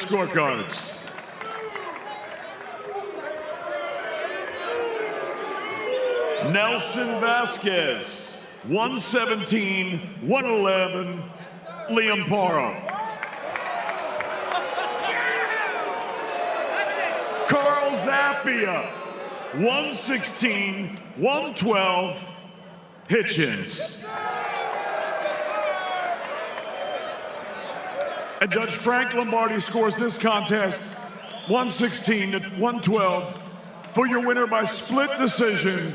scorecards. Nelson Vasquez, 117-111, Liam Paro. Carl Zappia, 116-112, Hitchins. And Judge Frank Lombardi scores this contest 116-112 for your winner by split decision.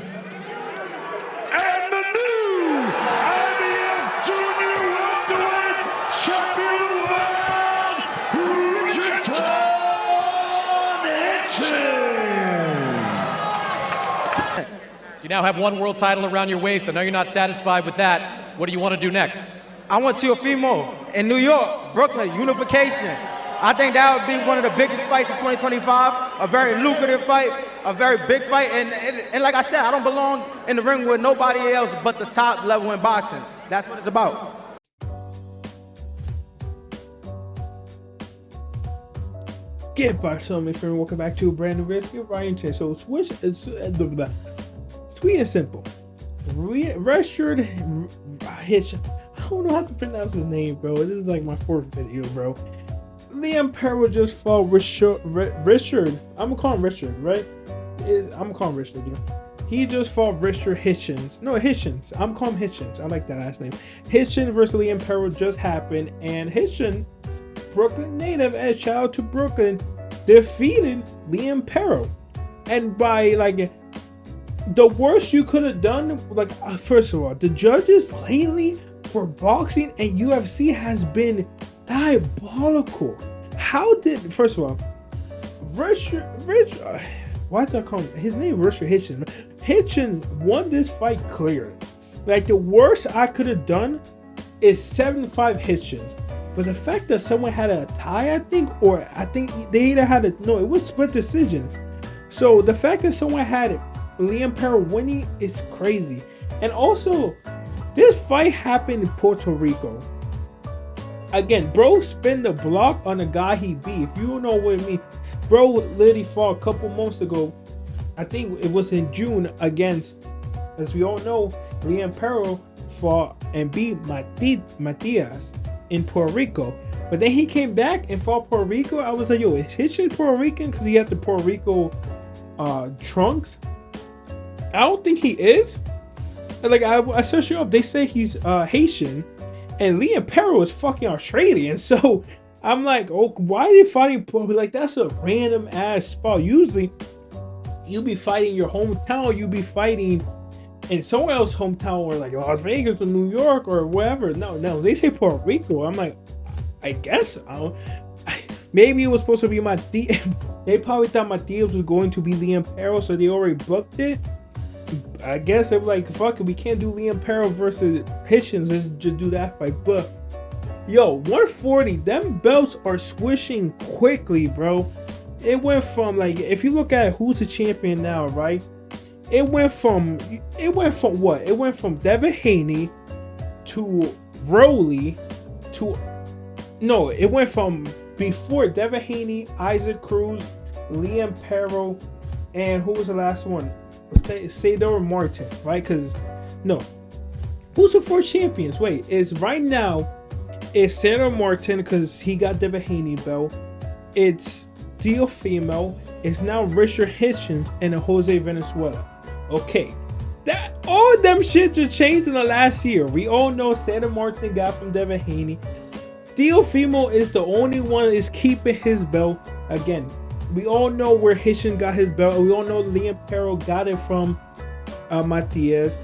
And the new IBF Junior Welterweight Champion of the World, Richardson Hitchins. So you now have one world title around your waist. I know you're not satisfied with that. What do you want to do next? I want Teofimo in New York, Brooklyn, unification. I think that would be one of the biggest fights of 2025, a very lucrative fight, a very big fight, and like I said, I don't belong in the ring with nobody else but the top level in boxing. That's what it's about. Get back to me, friend. Welcome back to a brand new Risky Ryan Chen. So switch, sweet and simple. Richard Hitch. I don't know how to pronounce his name, bro. This is like my fourth video, bro. Liam Paro just fought Richard. I'm gonna call him Richard, right? I'm gonna call him Richard. Yeah. He just fought Richard Hitchins. No, Hitchins. I'm calling him Hitchins. I like that last name. Hitchins versus Liam Paro just happened, and Hitchins, Brooklyn native, and shout out to Brooklyn, defeated Liam Paro, and by like the worst you could have done. Like first of all, the judges lately for boxing and UFC has been diabolical. How did, first of all, why did I call him? His name Richard Hitchins. Hitchins won this fight clear. Like the worst I could have done is 7-5 Hitchins. But the fact that someone had a tie, I think they either had it was split decision. So the fact that someone had Liam Paro winning is crazy. And also, this fight happened in Puerto Rico. Again, bro spin the block on a guy he beat. If you don't know what I mean, bro literally fought a couple months ago. I think it was in June against, as we all know, Liam Paro fought and beat Matias in Puerto Rico. But then he came back and fought Puerto Rico. I was like, yo, is Hitchins Puerto Rican? Because he had the Puerto Rico trunks. I don't think he is. Like I searched it up, they say he's Haitian, and Liam Paro is fucking Australian. So I'm like, oh, why are you fighting? Like that's a random ass spot. Usually, you be fighting your hometown. You be fighting in someone else's hometown, or like Las Vegas or New York or wherever. No, they say Puerto Rico. I'm like, I guess I don't. Maybe it was supposed to be Matias. They probably thought Matias was going to be Liam Paro, so they already booked it. I guess they were like, fuck it, we can't do Liam Paro versus Hitchins, let's just do that fight. But yo, 140, them belts are swishing quickly, bro. It went from, like, if you look at who's the champion now, right? It went from what? It went from Devin Haney to Rowley to, no, it went from before Devin Haney, Isaac Cruz, Liam Paro, and who was the last one? Sador Martin, right? Because no, who's the 4 champions? Wait, it's right now it's Sador Martin because he got Devin Haney belt. It's Teofimo. It's now Richard Hitchins and Jose Venezuela. Okay, that all them shit just changed in the last year. We all know Sador Martin got from Devin Haney. Teofimo is the only one that is keeping his belt. Again, we all know where Hitchins got his belt. We all know Liam Paro got it from Matias.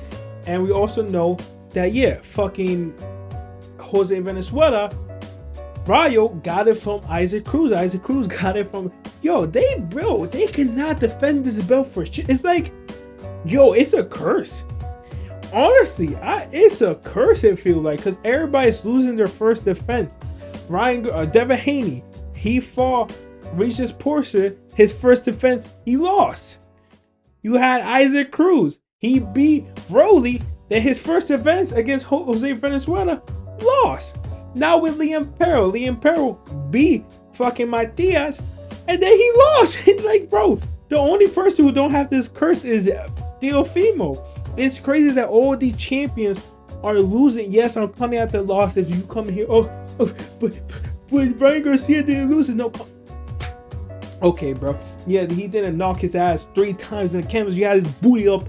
And we also know that, yeah, fucking Jose Venezuela, Rayo got it from Isaac Cruz. Isaac Cruz got it from... Yo, they cannot defend this belt for shit. It's like, yo, it's a curse. Honestly, it's a curse, it feels like, because everybody's losing their first defense. Devin Haney, he fought Regis Portia, his first defense, he lost. You had Isaac Cruz, he beat Rowley, then his first defense against Jose Venezuela, lost. Now with Liam Paro beat fucking Matias, and then he lost. Like, bro, the only person who don't have this curse is Teofimo. It's crazy that all these champions are losing. Yes, I'm coming at the loss. If you come here, but Ryan Garcia didn't lose it. No. Okay, bro. Yeah, he didn't knock his ass 3 times in the canvas. You had his booty up,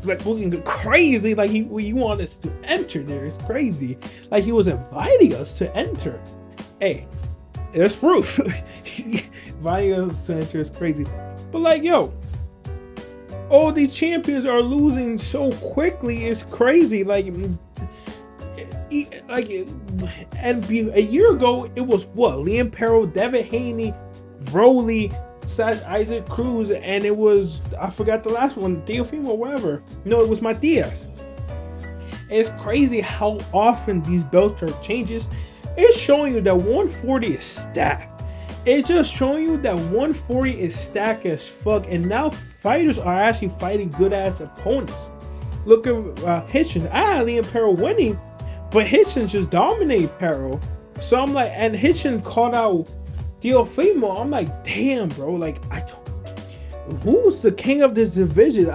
like looking crazy. Like he wanted us to enter there. It's crazy. Like he was inviting us to enter. Hey, there's proof. Inviting us to enter is crazy. But like, yo, all these champions are losing so quickly. It's crazy. And a year ago, it was what? Liam Paro, Devin Haney, Broly, / Isaac Cruz, and it was, I forgot the last one, Teofimo or whatever. No, it was Matias. It's crazy how often these belts are changes. It's showing you that 140 is stacked. It's just showing you that 140 is stacked as fuck, and now fighters are actually fighting good ass opponents. Look at Hitchins. I had Liam Paro winning, but Hitchins just dominated Paro. So I'm like, and Hitchins called out Teofimo. I'm like, damn, bro. Like, who's the king of this division?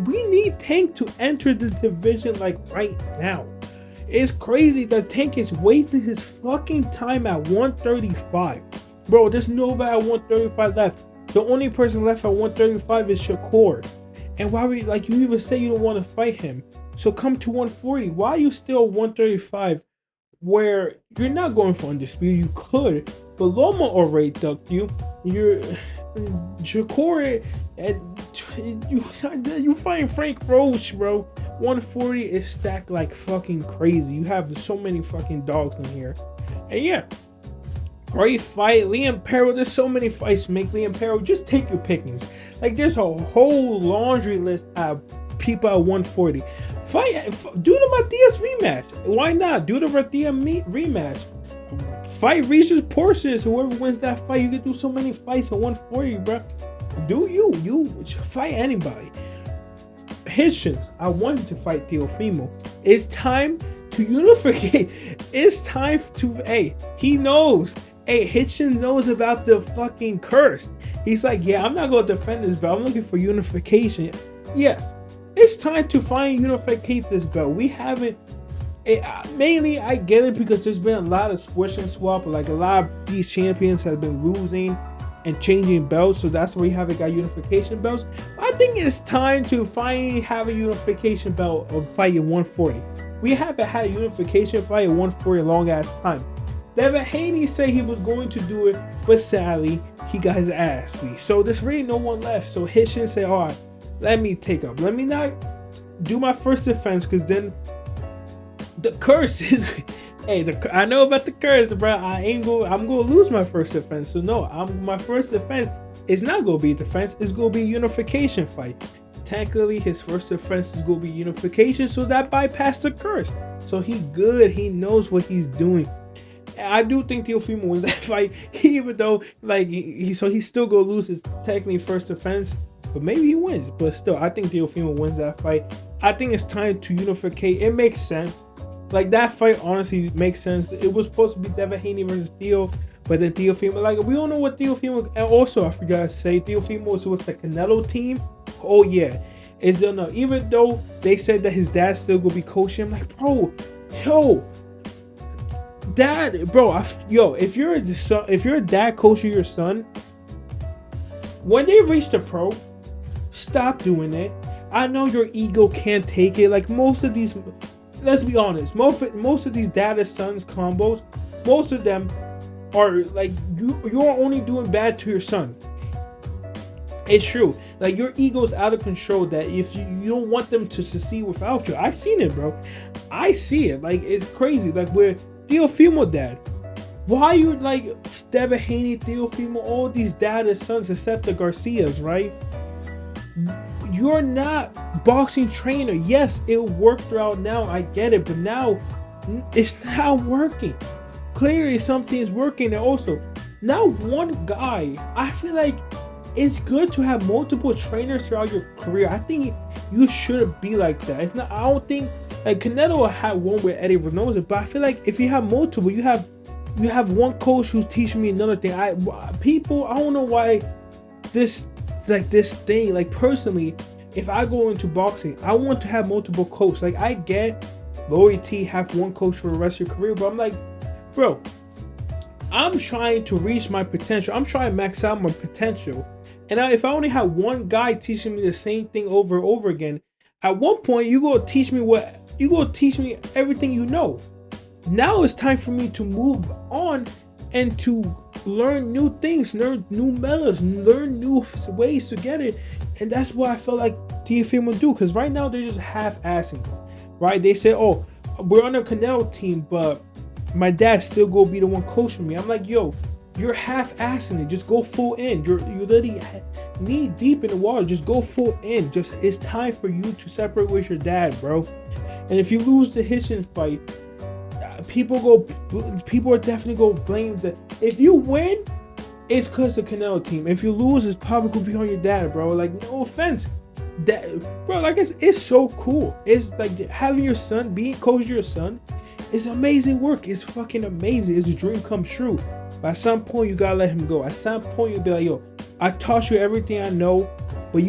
We need Tank to enter the division like right now. It's crazy that Tank is wasting his fucking time at 135. Bro, there's nobody at 135 left. The only person left at 135 is Shakur. And why you even say you don't want to fight him? So come to 140. Why are you still 135 where you're not going for undisputed? You could, but Loma already ducked you. You're Shakur, and you find Frank Roach, bro. 140 is stacked like fucking crazy. You have so many fucking dogs in here. And yeah, great fight. Liam Paro, there's so many fights to make. Liam Paro, just take your pickings. Like, there's a whole laundry list of people at 140. Do the Matias rematch. Why not? Do the Ratia rematch. Fight Regis Porces. Whoever wins that fight, you can do so many fights at 140, bro. Do you fight anybody. Hitchins, I wanted to fight Teofimo. It's time to unify. It's time to, he knows. Hitchins knows about the fucking curse. He's like, yeah, I'm not going to defend this belt. I'm looking for unification. Yes, it's time to finally unificate this belt. We haven't, mainly I get it because there's been a lot of squish and swap. Like, a lot of these champions have been losing and changing belts, so that's why we haven't got unification belts. I think it's time to finally have a unification belt of fighting 140. We haven't had a unification fight at 140 a long ass time. Devin Haney said he was going to do it, but sadly, he got his ass beat. So there's really no one left. So Hitchins said, all right, let me take up. Let me not do my first defense, because then the curse is... I know about the curse, bro. I'm gonna lose my first defense. So no, my first defense is not gonna be a defense. It's gonna be a unification fight. Technically, his first defense is gonna be unification, so that bypassed the curse. So he good. He knows what he's doing. I do think Teofimo wins that fight, even though he still gonna lose his technically first defense, but maybe he wins. But still, I think Teofimo wins that fight. I think it's time to unificate. It makes sense. Like, that fight honestly makes sense. It was supposed to be Devin Haney versus Theo, but then Teofimo, like, we don't know what Teofimo, and also I forgot to say, Teofimo was with the Canelo team. Oh yeah, it's done. Even though they said that his dad still gonna be coaching, I'm like, bro, dad, bro, if you're a dad coaching your son, when they reach the pro, stop doing it. I know your ego can't take it. Like, most of these, let's be honest, most of these dad sons combos, most of them are like, you're only doing bad to your son. It's true. Like, your ego's out of control, that if you don't want them to succeed without you. I seen it, bro. I see it. Like, it's crazy. Like, with Teofimo dad, why you like Devin Haney, Teofimo, all these dad sons except the Garcias, right? You're not boxing trainer. Yes, it worked out now. I get it, but now it's not working. Clearly, something is working. And also, now one guy. I feel like it's good to have multiple trainers throughout your career. I think you shouldn't be like that. It's not. I don't think like Canelo had one with Eddie Reynoso, but I feel like if you have multiple, you have you have one coach who's teaching me another thing. I don't know why this thing. Like personally, if I go into boxing, I want to have multiple coaches. Like I get loyalty, have one coach for the rest of your career, but I'm like, bro, I'm trying to reach my potential. I'm trying to max out my potential. And if I only have one guy teaching me the same thing over and over again, at one point you gonna teach me everything you know. Now it's time for me to move on and to learn new things, learn new methods, learn new ways to get it. And that's what I felt like Teofimo do. Because right now they're just half-assing, right? They say, oh, we're on a Canelo team, but my dad still go be the one coaching me. I'm like, yo, you're half-assing it. Just go full in. You're literally knee deep in the water. Just go full in. It's time for you to separate with your dad, bro. And if you lose the Hitchins fight, people are definitely gonna blame the. If you win, it's because of the Canelo team. If you lose, it's probably gonna be on your dad, bro. Like, no offense, bro. Like it's so cool. It's like having your son, being coach of your son, is amazing work. It's fucking amazing. It's a dream come true. But at some point, you gotta let him go. At some point, you'll be like, yo, I taught you everything I know, but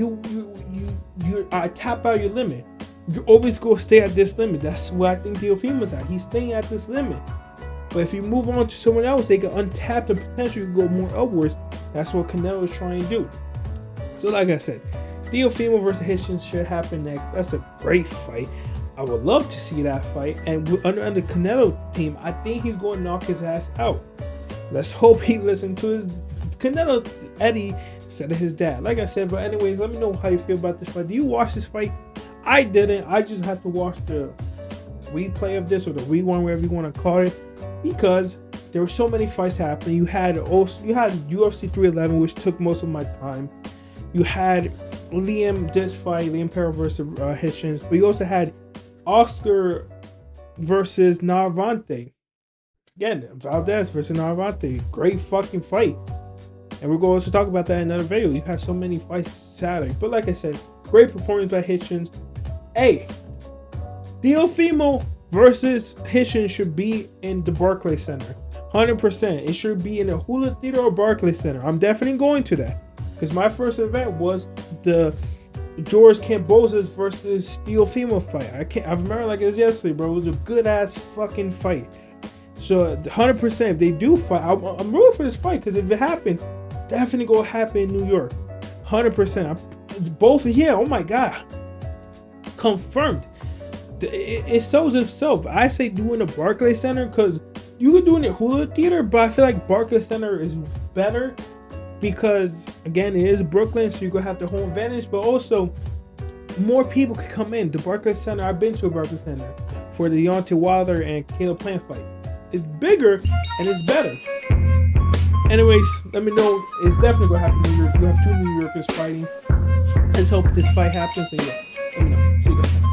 I tap out your limit. You always go stay at this limit. That's what I think Teofimo's at. He's staying at this limit. But if you move on to someone else, they can untap the potential. You can go more upwards. That's what Canelo is trying to do. So like I said, Teofimo versus Hitchins should happen next. That's a great fight. I would love to see that fight. And under the Canelo team, I think he's going to knock his ass out. Let's hope he listened to his Canelo Eddie instead of his dad. Like I said, but anyways, let me know how you feel about this fight. Do you watch this fight? I didn't. I just had to watch the replay of this, or the rewind, whatever you want to call it, because there were so many fights happening. You had UFC 311, which took most of my time. You had Liam Paro versus Hitchins, but you also had Oscar versus Navarrete. Again, Valdez versus Navarrete. Great fucking fight. And we're going to talk about that in another video. You had so many fights Saturday. But like I said, great performance by Hitchins. Hey, Teofimo versus Hitchins should be in the Barclays Center. 100%. It should be in the Hula Theater or Barclays Center. I'm definitely going to that. Because my first event was the George Kambosos versus Teofimo fight. I remember like it was yesterday, bro. It was a good ass fucking fight. So 100%, if they do fight, I'm rooting for this fight, because if it happens, it's definitely gonna happen in New York. 100%. Both, yeah. Oh my god, confirmed. It sells itself. I say do in the Barclays Center, because you could do it in the Hula Theater, but I feel like Barclays Center is better because, again, it is Brooklyn, so you're gonna have the home advantage, but also more people can come in. The Barclays Center, I've been to a Barclays Center for the Deontay Wilder and Caleb Plant fight. It's bigger and it's better. Anyways, let me know. It's definitely gonna happen in New York. You have two New Yorkers fighting. Let's hope this fight happens. And yeah, let me know. See you guys.